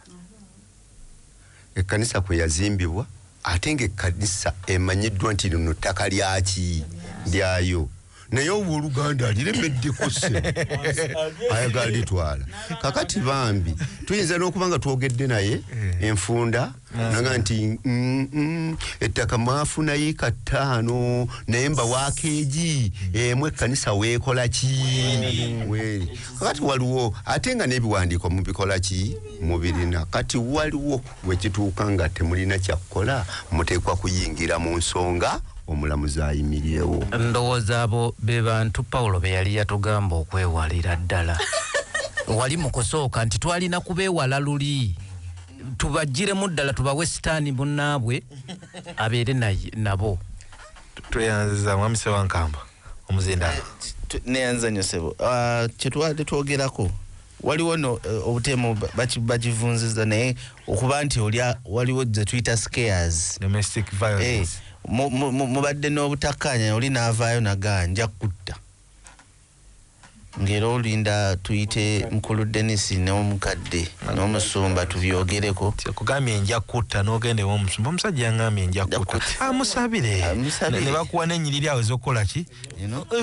ekkanisa kwe yazimbibwa ate ng'ekkanisa emanyiddwa nti lino ttaka lyaki lyayo naye owooluganda aliremeddeko ssebo ayagala litwala. Kakati bambi tuyinza n'okuba nga twogedde naye enfunda naga nti ettaka mwafuna yiika 5 naye mbawaako egi emu ekkanisa weekola ki weri. Kakati waliwo ate nga n'ebiwandiiko mubikola ki mubirina kati waliwo wekituuka nga temulina kyakukola muteekwa kuyingira mu nsonga omulamuzi ayimirirewo. Ndowooza abo be bantu Pawulo be yali yatugamba okwewalira ddala wali mu kusooka nti twalina kubeewala luli tubajiremu ddala tubawe sitaani munnaabwe abeere nabo. Tweyanziza mwami Sewankamba omuzindalo. Neyanza nnyo ssebo. Kyetwali twogerako waliwo no obutemu bakivunziza naye okuba nti waliwo ze tuyita scares, domestic violence. Mubadde n'obutakkaanya oli n'avaayo naganja kutta. Ngero olinda tuyite mukulu Dennis n'omukadde n'omusumba tubyogereko. Kugambye nja kutta n'ogende w'omusumba omusajja yangambye nja kutta. Musabire. Ne bakuwa n'ennyiriri awo ez'okukola ki?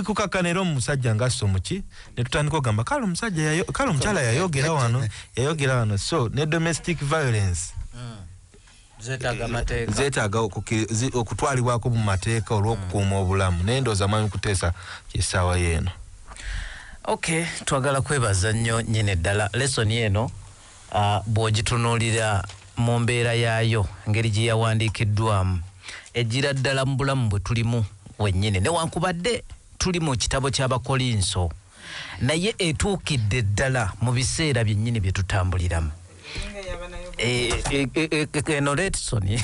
Kukakkanira omusajja ng'assa omuki ne tutandika ogamba kale omukyala yayogera wano so ne domestic violence. Zeetaaga okutwalibwako mu mateeka olw'okukuuma obulamu naye ndowooza manyi kuteesa kyessaawa yeeno. Okay, twagala kwebaza nnyo nnyini ddala lesoni eno bw'ogitunuulira mu mbeera yaayo ngeri gye yawandiikiddwamu ejjira ddala mu bulamu bwe tulimu wennyini newankubadde tuli mu kitabo ky'Abakolinso naye etuukidde ddala mu biseera byennyini bye tutambuliramu. Eno lesoni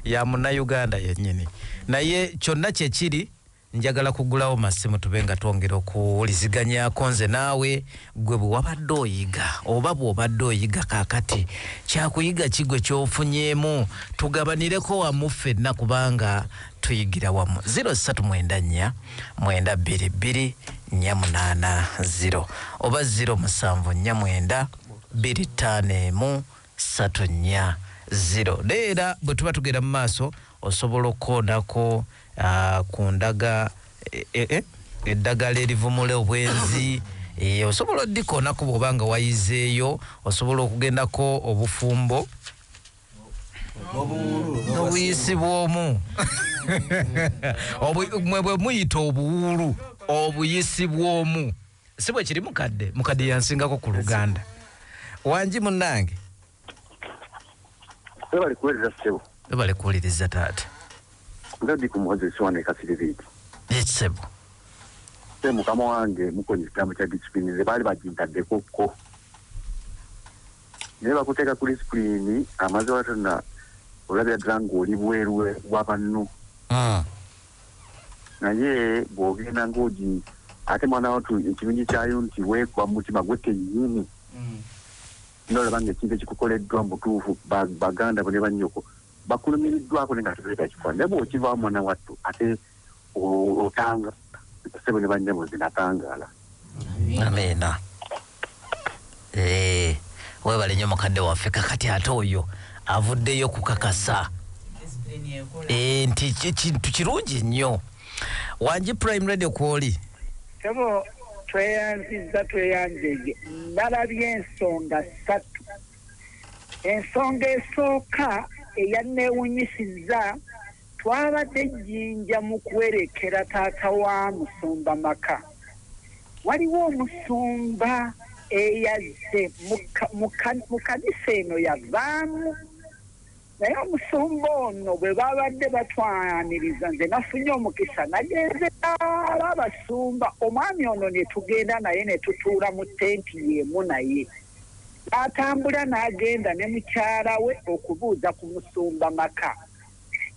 ya munnayuganda yennyini naye kyonna kyekiri njagala kugulawo masimu tube nga twongera okuwuliziganyako nze naawe gwe bwe wabadde oyiga oba bw'obadde oyiga kaakati kyakuyiga kigwe ky'ofunyeemu tugabanireko wamu ffenna kubanga tuyigira wamu. 0392224880 oba 0794251340 leera bwe tuba tugera mu maaso osobola okukoonako ku ndaga eddagala erivumula obwenzi osobola oddikoonako bw'obanga wayizeeyo osobola okugendako obufumbo obuyisi bw'omu bwe muyita obuwulu obuyisi bw'omu si bwe kiri mukadde yansingako ku Luganda wangi munnange bali kuwuliriza taata Ngadi kumwozeswa ne kasiriviti. Etsebo. Mukama wange mukonyi kitambo kya discipline bali bajintaddeko ko. Ne bakuteeka ku discipline amaze watona olabya drango oli bweru wabannu. Naye bwogenda ngoji ate mwana watu ekiminyi kyayo nti weekwa mutima gwete yini. Ndola bange kintu kikukoleddwa mutuufu baganda bone banyoko. Bakulumiriddwako nenga tuleta kifwa nebo okiva mwana wattu ate otanga sebo ne banyemo zinatangala. Amena. Webale nnyo mukadde waffe kakati ate oyo avuddeyo kukakasa nti kintu kirungi nnyo. Wanji Prime Radio kwoli sebo tweyanziza ndalabye ensonga 3. Ensonga esooka eyanneewunyisiza twabadde jjinja mu kwerekera taata wa musumba maka. Waliwo omusumba eyazze mu kanisa eno yavaamu naye omusumba ono bwe babadde batwaniriza nze nafunye omukisa nagenze ala abasumba omwami ono ne tugenda naye ne tutuula mu tenti y'emu naye. Atambula n'agenda ne mukyala we okubuuza ku musumba maka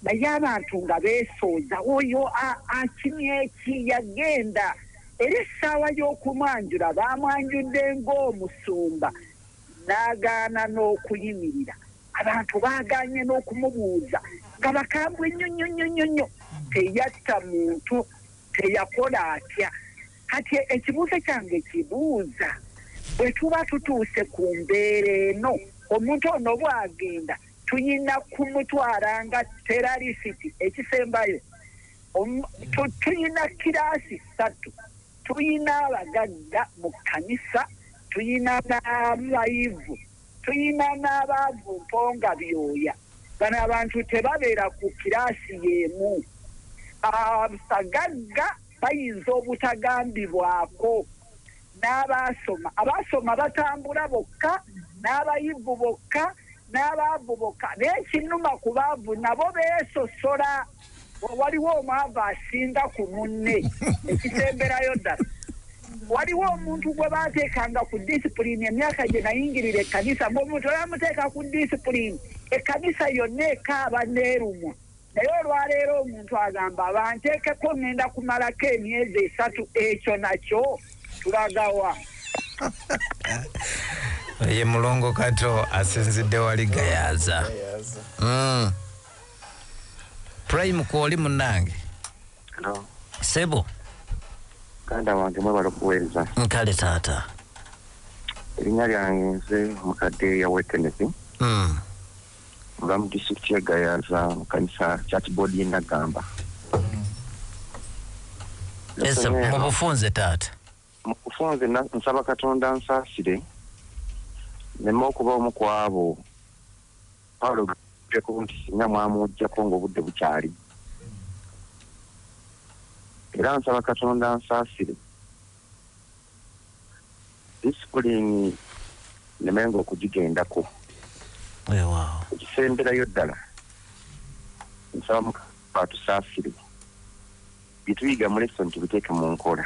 naye abantu nga beesooza oyo akimye eki yagenda era essaawa y'okumwanjula baamwanjudde ng'omusumba n'agaana n'okuyimirira. Abantu baaganye n'okumubuuza nga bakambwe nnyo teyatta muntu teyakola atya. Kati ekibuuzo kyange kibuuza bwe tuba tutuuse ku mbeera eno omuntu ono bw'agenda tuyina kumutwala nga teralisiti ekisembayo. Tuyina kiraasi 3 tuyina abagagga mu kkanisa tuyina n'abayivu tuyina n'abaavu mponga byoya. Bano abantu tebabeera ku kiraasi y'emu. Abagagga bayinza obutagambibwako n'abaasoma abaasoma batambula bokka n'abayivu bokka n'abaavu bokka naye ekinuma ku baavu nabo beesosola. Waliwo omwavu asinga ku munne ekisemberayo ddala waliwo omuntu gwe baateekanga ku disipulini emyaka gye nayingirira ekkanisa ng'omuntu olamuteeka ku disipulini ekkanisa yonna ekaaba neerumwa naye olwaleero omuntu agamba banteekeko ngenda kumalako emyezi 3 ekyo nakyo tulagawa ye mulongo Kato asinzidde wali Gayaza. Prime kwoli munange. Hello. Sebo. Kanda wange mwebala okuweereza. Nkale taata. Erinnya lyange nze mukadde ya Wetenesi. Nga mu disitulikiti ya Gayaza mu kanisa Church Board y'e Nagamba. Ese mu bufunze taata. Mu bufunze nsaba Katonda nsaasire nemo okuba omu ku abo Paulo geko nti singa mwamuggyako ng'obudde bukyali. Era nsaba Katonda nsaasire disipulini nemenga okugigendako ekisemberayo ddala nsaba Mukama atusaasire bituyiga mu lesson tubiteeke mu nkola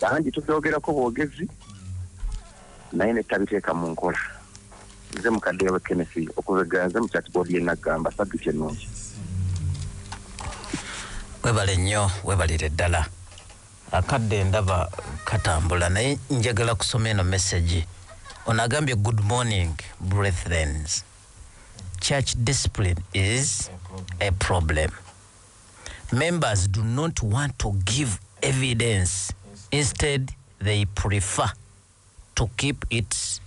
bangi tutwogerako bwogezi naye netabiteeka mu nkola nze mukadde we Kenneth okuveganze mu Church Board y'e Nagamba sabbiiti ennungi. Webale nnyo webalire ddala akadde ndaba katambula naye njagala kusoma eno message onagambye good morning brethren, church discipline is a problem. Members do not want to give evidence, instead they prefer to keep it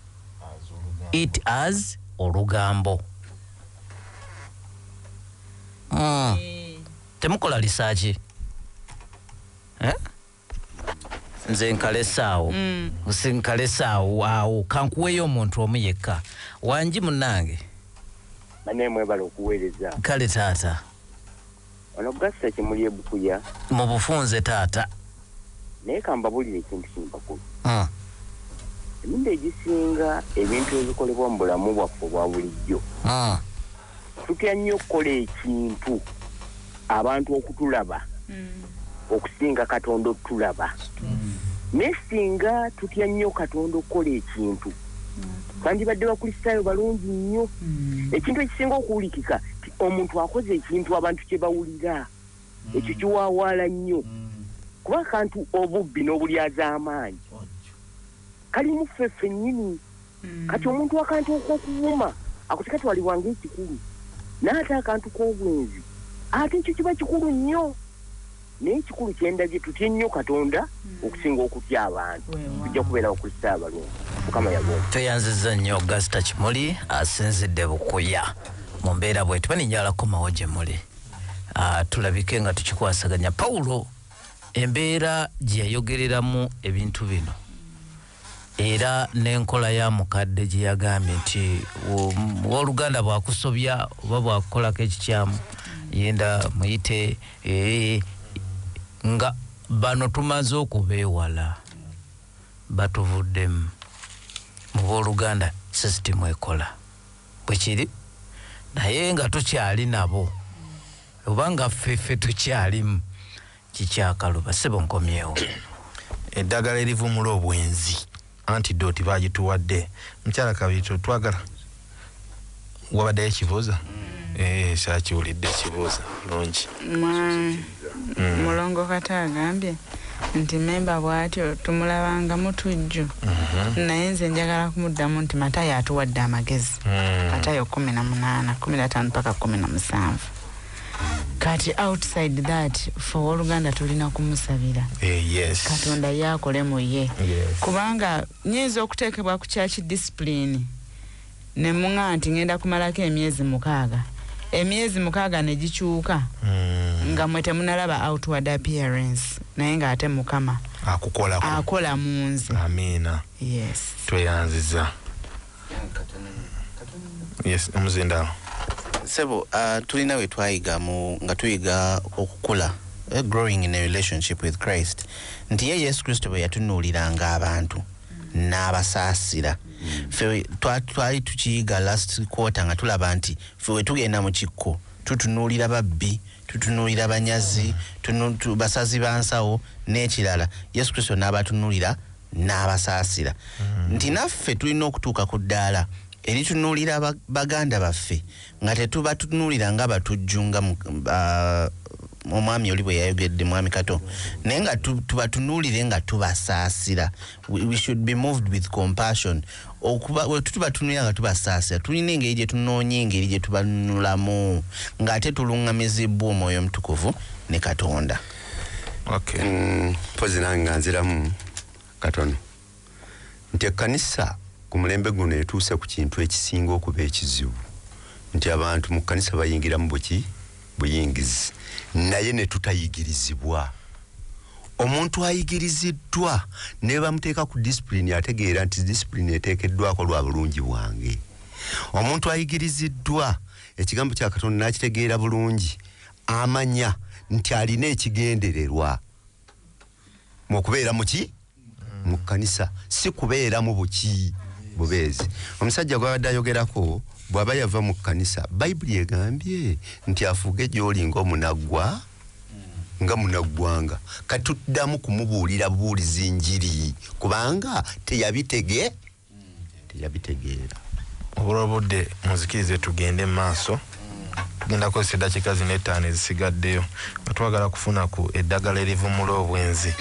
as olugambo. Temukola research nze nkalesaawo usinkalesaawo awo kankuweeyo omuntu omu yekka wangi munange Mane mwebala okuweereza. Kale taata Ono gassa kimuli ebukuya mu bufunze taata naye kambabulire ekintu kimpakulu. Emirundi egisinga ebintu ebikolebwa mu bulamu bwaffe obwa bulijjo tutya nnyo okukola ekintu abantu okutulaba okusinga Katonda okutulaba. Naye singa tutya nnyo Katonda okukola ekintu twandibadde bakristaayo balungi nnyo. Ekintu ekisinga okuwulikika omuntu akoze ekintu abantu kye bawulira ekyo kiwaawaala nnyo kuba akantu obubbi n'obulyazaamaanyi kalimu ffe ffennyini. Kati omuntu akantu ok'okuwuma ako tekatwalibwanga ekikulu n'ate akantu k'obwenzi ate ekyo kiba kikulu nnyo. Naye ekikulu kyendabye tutye nnyo Katonda okusinga okutya abantu. Tujja kubeera bakristaayo abalungi. Mukama yagomba. Tweyanziza nnyo Augusta Kimuli asinzidde Bukuya mu mbeera bwe tubaninnyalako mawo gye muli. Tulabike nga tukikwasaganya Paulo embeera gye yayogereramu ebintu bino era n'enkola ya mukadde gye yagambye nti oluganda bwakusobya oba bwakukolako ekikyamu yenda muyite nga bano tumaze okubeewala batuvuddemu mu booluganda sisitimu ekola bwe kiri naye nga tukyali nabo oba nga ffeffe tukyalimu kikyakaluba sebo nkomyewo. Eddagala erivumula obwenzi antidote bagituwadde mukyala Kabito twagala wabaddeyo ekibuuza saakiwulidde ekibuuza bulungi. Mulongo Kata agambye nti memba bw'atyo tumulabanga mutujju naye nze njagala kumuddamu nti Matayo atuwadde amagezi. Matayo 18 15 paka 17. Kati outside that for Oluganda tulina kumusabira. Yes. Katonda yakole mu ye. Kubanga nyinza okuteekebwa ku church discipline ne munga nti ngenda kumalako emyezi 6. Emyezi 6 ne gikyuka nga mwete munalaba outward appearance naye nga ate Mukama akola munze. Amina. Yes. Tweyanziza. Yes, omuzindaalo. Sebo, tulina we twayiga nga tuyiga okukula, growing in a relationship with Christ. Nti ye Yesu Kristo bwe yatunuuliranga abantu n'abasaasira. Ffe twali tukiyiga last quarter nga tulaba nti ffe we tugenda mu kikko tutunuulira babbi tutunuulira banyazi basazi bansawo n'ekirala Yesu Kristo n'abatunuulira n'abasaasira nti naffe tulina okutuuka ku ddaala eritunuulira baganda baffe nga tetubatunuulira nga batujjunga omwami oli bwe yayogedde mwami Kato naye nga tubatunuulire nga tubasaasira. We should be moved with compassion. Okuba bwe tutubatunulira nga tubasaasira tulina engeri gye tunoonya engeri gye tubanunulamu ng'ate tulungamizibwa Omwoyo Omutukuvu ne Katonda. Mpozi nange nziramu katono nti ekkanisa ku mulembe guno etuuse ku kintu ekisinga okuba ekizibu nti abantu mu kkanisa bayingira mu buyingizi naye ne tutayigirizibwa. Omuntu ayigiriziddwa ne bamuteeka ku discipline ategeera nti discipline eteekeddwako lwa bulungi bwange. Omuntu ayigiriziddwa ekigambo kya Katonda n'akitegeera bulungi amanya nti alina ekigendererwa mu kubeera mu kkanisa si kubeera mu bubeezi. Omusajja gw'abadde ayogerako bw'aba yava mu kkanisa Bayibuli egambye nti afuuge gy'oli ng'omunaggwa nga munaggwanga katuddamu kumubuulira bubuulizi njiri kubanga teyabitegeera. Obulobodde muzikirize tugende maaso tugenda kozesa eddakiika zino 5 ezisigaddeyo nga twagala kufuna ku eddagala erivumula obwenzi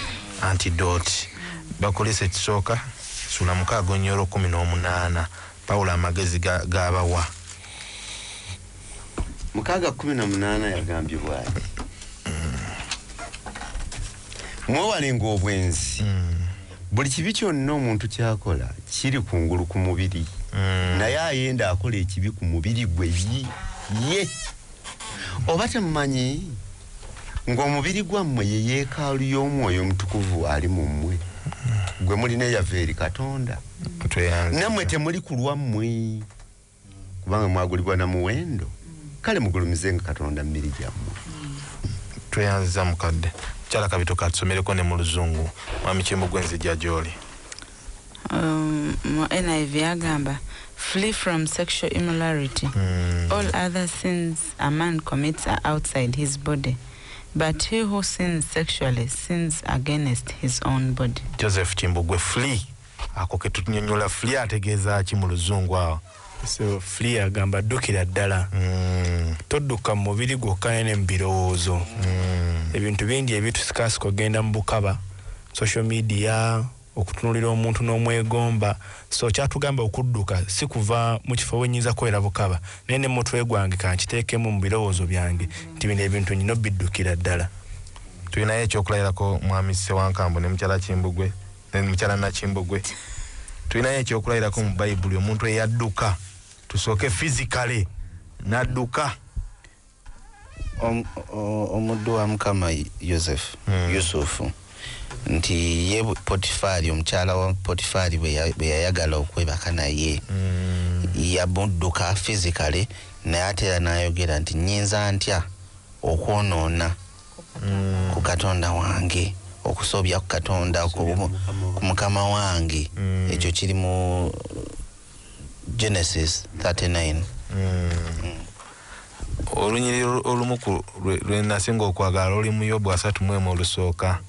antidote. Bakolesa ekisooka sula 6:18 Pawulo amagezi g'abawa 6:18 yagambye bw'ati mwewalenga obwenzi buli kibi kyonna omuntu kyakola kiri kungulu ku mubiri naye ayenda akola ekibi ku mubiri gwe ye oba temumanyi ng'omubiri gwammwe ye yeekaalu y'Omwoyo Omutukuvu ali mu mmwe gwe mulina eyava eri Katonda nammwe temuli ku lwammwe kubanga mwagulibwa na muwendo kale mugulumizenga Katonda mmiri gyammwe. Tweyanziza mukadde Chala Kabito katusomereko ne mu Luzungu mwami Kimbugwe nzijja gy'oli. NIV agamba flee from sexual immorality. All other sins a man commits are outside his body, but he who sins sexually sins against his own body. Joseph Kimbugwe flee ako ke tunyonyola flee ategeeza ki mu Luzungu awo. So flee agamba ddukira ddala todduka mu mubiri gwokka ne mu birowoozo ebintu bingi ebitusikasika ogenda mu bukaba social media okutunulira omuntu n'omwegomba so kyatugamba okudduka si kuva mu kifo wenyinza kwera bukaba naye ne mutwe gwange kankiteekemu mu birowoozo byange nti bino ebintu nyina biddukira ddala. Tulinayo ekyokulayirako mwami Sewankambo ne mukyala Kimbugwe ne mukyala Nakimbugwe. Tulinayo ekyokulayirako mu Bayibuli omuntu eyadduka tusooke physically nadduka. Omuddu wa Mukama Yusufu nti ye Potifari omukyala wa Potifari bwe yayagala okwebaka naye yamudduka physically naye ate era n'ayogera nti nyinza ntya okwonoona ku Katonda wange okusobya ku Katonda ku Mukama wange. Ekyo kiri mu Genesis 39. Olunyiri olumu lwe nasinga okwagala oli mu Yobu 3:1 olusooka.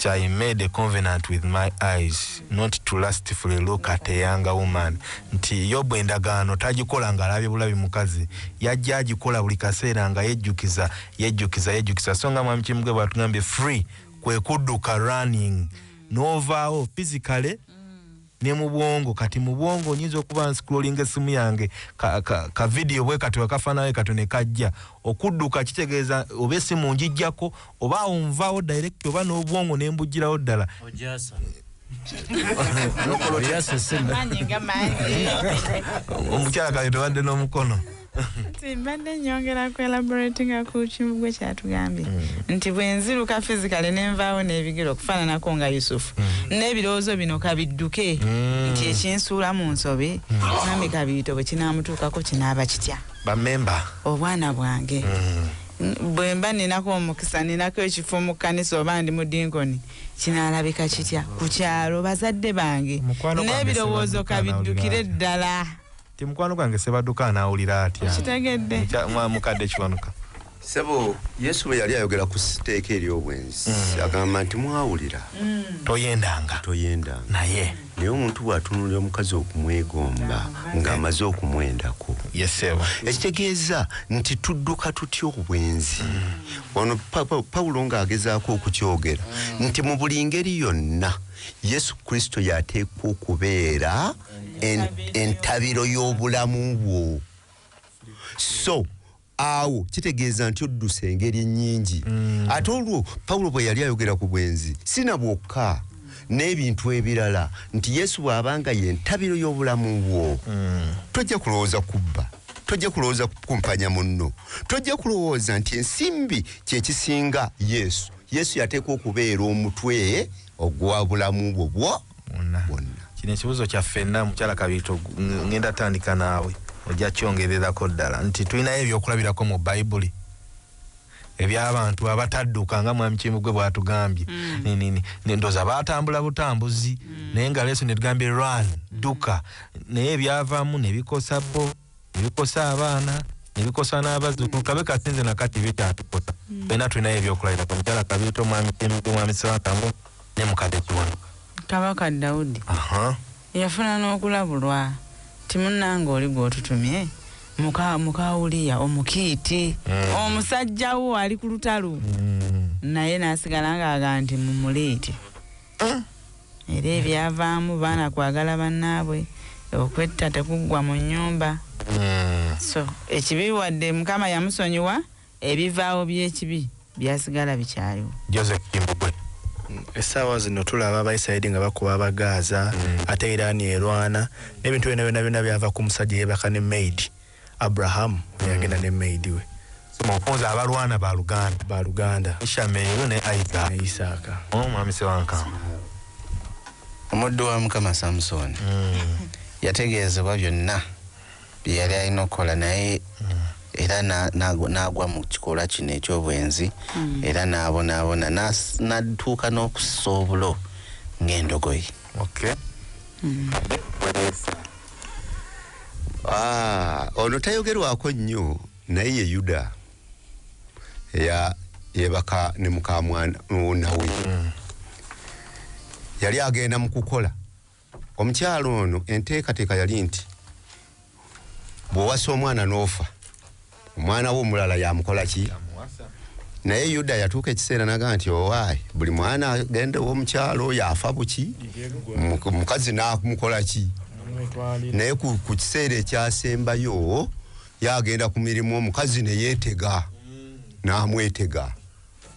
I made a covenant with my eyes not to lustfully look at a younger woman. Nti Yobu endagaano tagikola nga alabye bulabi mukazi yajja agikola buli kaseera nga yejjukiza so nga mwami Kimbugwe bw'atugambye free kwe kudduka running novaawo physically ne mu bwongo. Kati mu bwongo onyinza okuba nscrolling essimu yange ka video bwe kati wakafaanayo katone kajja okudduka kitegeeza oba essimu njijjako oba onvaawo direct oba n'obwongo ne mbugirawo ddala. Omukyala kale tobadde n'omukono. Mbadde nyongera ku elaborating ku Kimbugwe kyatugambye nti bwenziruka physically nenvaawo n'ebigero okufaananako nga Yusufu n'ebirowoozo bino kabidduke nti ekinsuula mu nsobe nami kabiyito bwe kinaamutuukako kinaaba kitya bamemba obwana bwange bwe mba ninako omukisa ninako ekifo mu kkanisa oba ndi mu dinkoni kinaalabika kitya ku kyalo bazadde bange n'ebirowoozo kabiddukire ddala. Mukwano gwange Sebadduka anaawulira atya kitegedde mukadde Kiwanuka Sebo Yesu bwe yali ayogera ku siteeka ery'obwenzi agamba nti mwawulira toyendanga naye omuntu bw'atunulira omukazi okumwegomba ng'amaze okumwendako ekitegeeza nti tudduka tutya obwenzi ono Pawulo ng'agezaako okukyogera nti mu buli ngeri yonna Yesu Kristo yateekwa okubeera entabiro y'obulamu bwo so awo kitegeeza nti oddusa engeri nnyingi ate olwo Pawulo bwe yali ayogera ku bwenzi sina bwokka n'ebintu ebirala nti Yesu bw'abanga yentabiro y'obulamu bwo tojja kulowooza kubba tojja kulowooza kukumpanya munno tojja kulowooza nti ensimbi kyekisinga Yesu yateekwa okubeera omutwe ogwa bulamu bwo bwonna kino ekibuzo kyaffenna mukyala Kabiito ngenda tandika naawe ojja kyongererako ddala nti tulinayo ebyokulabirako mu Bayibuli eby'abantu abatadduka nga Mwami Kimbugwe bw'atugambye ndoza baatambula butambuzi naye nga leso ne tugambye run dduka naye ebyavaamu ne bikosa bo ne bikosa abaana ne bikosa n'abazzukulu kabe kasinze nakati bikyatukosa fenna tulinayo ebyokulabirako mukyala Kabiito Mwami Kimbugwe Mwami Ssewakambo ne Mukadde Kiwono Kabaka Dawudi yafuna n'okulabulwa timunanga oli gw'otutumye muka Uliya omukiiti omusajja wo ali ku lutalo naye n'asigala ng'aga nti mumuleete era ebyavaamu baana kwagala bannaabwe okwetta tekuggwa mu nnyumba so ekibi wadde Mukama yamusonyiwa ebivaawo by'ekibi byasigala bikyaliwo Joseph Kimbugwe essaawa zino tulaba Abayisirayiri nga bakuba Abagaza ate Irani erwana n'ebintu byonna byava ku musajja yeebaka ne maid Abraham yagenda ne maid we mukunzi abalwana baluganda Ishameelu ne Isaaka Mwami Ssewankamba omuddu wa Mukama Samson yategeezebwa byonna bye yali alina okukola naye era n'agwa mu kikolwa kino eky'obwenzi era n'abonaabona n'atuuka n'okussa obulo ng'endogoyi ono tayogerwako nnyo naye ye Yuda yeebaka ne mukamwana we yali agenda mu kukola omukyalo ono enteekateeka yali nti bw'owasa omwana n'ofa omwana we omulala yamukola ki naye Yuda yatuuka ekiseera naga nti owaayi buli mwana agende w'omukyalo oyo afa buki mukazi n'amukola ki naye ku kiseera ekyasembayo yagenda ku mirimu omukazi ne yeetega n'amwetega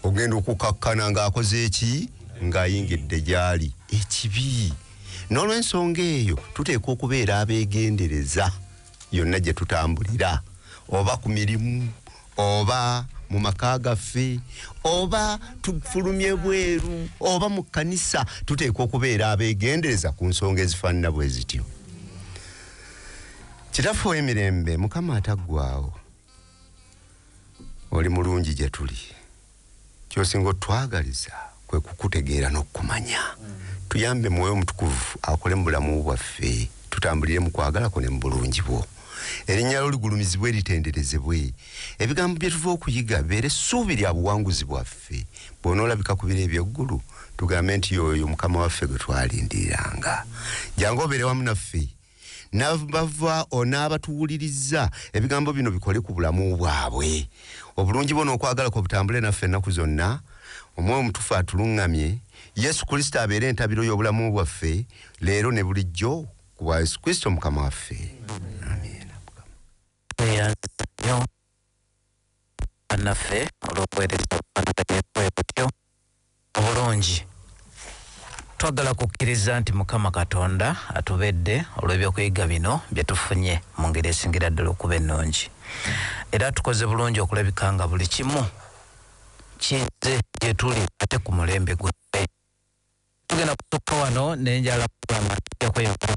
ogenda okukakkana ng'akoze eki ng'ayingidde gy'ali ekibi n'olw'ensonga eyo tuteekwa okubeera abeegendereza yonna gye tutambulira oba ku mirimu oba mu maka gaffe oba tufulumye bweru oba mu kkanisa tuteekwa okubeera abeegendereza ku nsonga ezifaanana bwe zityo kitaffe w'emirembe Mukama ataggwaawo oli mulungi gye tuli kyosinga otwagaliza kwe kukutegeera n'okumanya tuyambe Mwoyo Omutukuvu akole mu bulamu bwaffe tutambulire mu kwagalako ne mu bulungi bwo erinnya lyo ligulumizibwe litenderezebwe ebigambo bye tuva okuyiga beere essuubi lya buwanguzi bwaffe bw'onoolabika ku biro eby'eggulu tugambe nti yoyo Mukama waffe gwe twalindiriranga jangu obeere wamu naffe n'abava onaabatuwuliriza ebigambo bino bikole ku bulamu bwabwe obulungi bwo n'okwagalako butambule naffe ennaku zonna Omwoyo Omutukuvu atuluŋŋamye Yesu Kristo abeere entabiro y'obulamu bwaffe leero ne bulijjo ku bwa Yesu Kristo Mukama waffe amen naffe olw'okuweereza butyo obulungi twagala kukkiriza nti Mukama Katonda atubedde olw'ebyokuyiga bino bye tufunye mu ngeri esingira ddala okuba ennungi era tukoze bulungi okulabika nga buli kimu kize gye tuli ate ku mulembe gwaffe tugenda kusukka wano nenjala kugamba tujja kweyongera